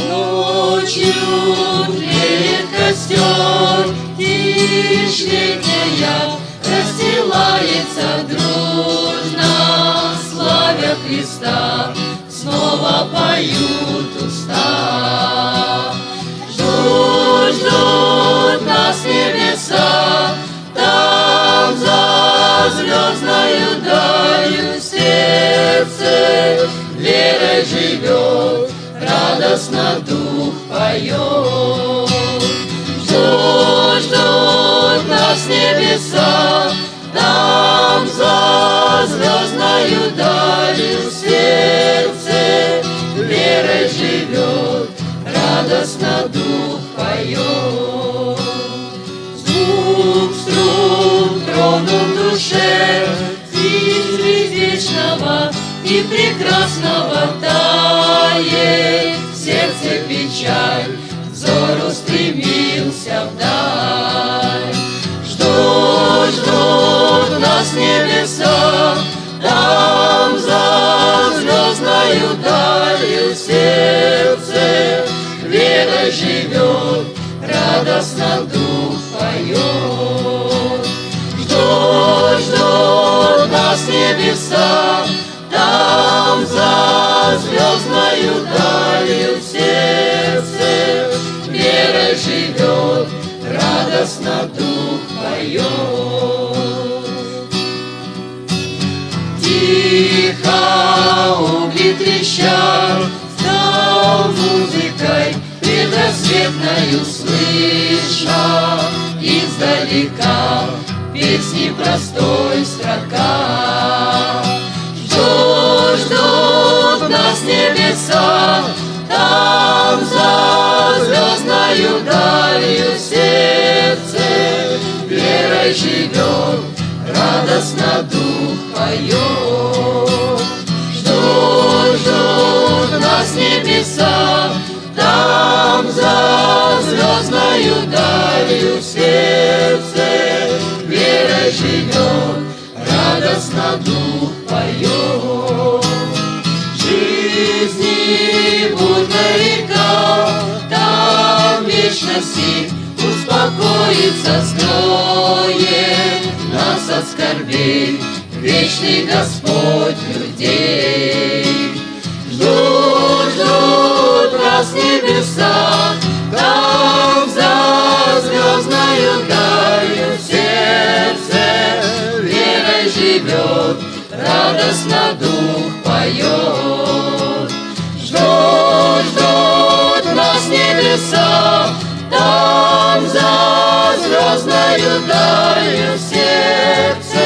Ночью тлеет костер, тишь летняя расстилается дружно, славя Христа, снова поют уста. Ждут нас небеса, там за звездною далью сердце верой живет, радостно дух поет. Ждут нас небеса, там за звездною далью сердце верой живет, радостно дух поет. Звук струн тронул в душе, средь вечного и прекрасного тает сердце печаль, взор устремился вдаль. Ждут нас небеса, там за звездною далью сердце верой живет, радостно дух поет. Ждут нас небеса, там за звездною далью сердце верой живет, радостно дух поет. Тихо угли трещат, стал музыкой предрассветною слыша издалека песни простой строка. Ждут нас небеса, там за звездною далью сердце верой живет, радостно дух поет. Ждут нас небеса, там за звездною далью сердце верой живет, радостно дух поет. Жизни бурная река, там вечности успокоится, скроет нас от скорбей вечный Господь людей. Ждут нас небеса, там за звездною далью сердце верой живет, радостно дух поет. Ждут нас небеса, там за звездною далью сердце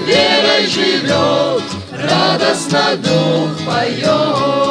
верой живет, радостно дух поет.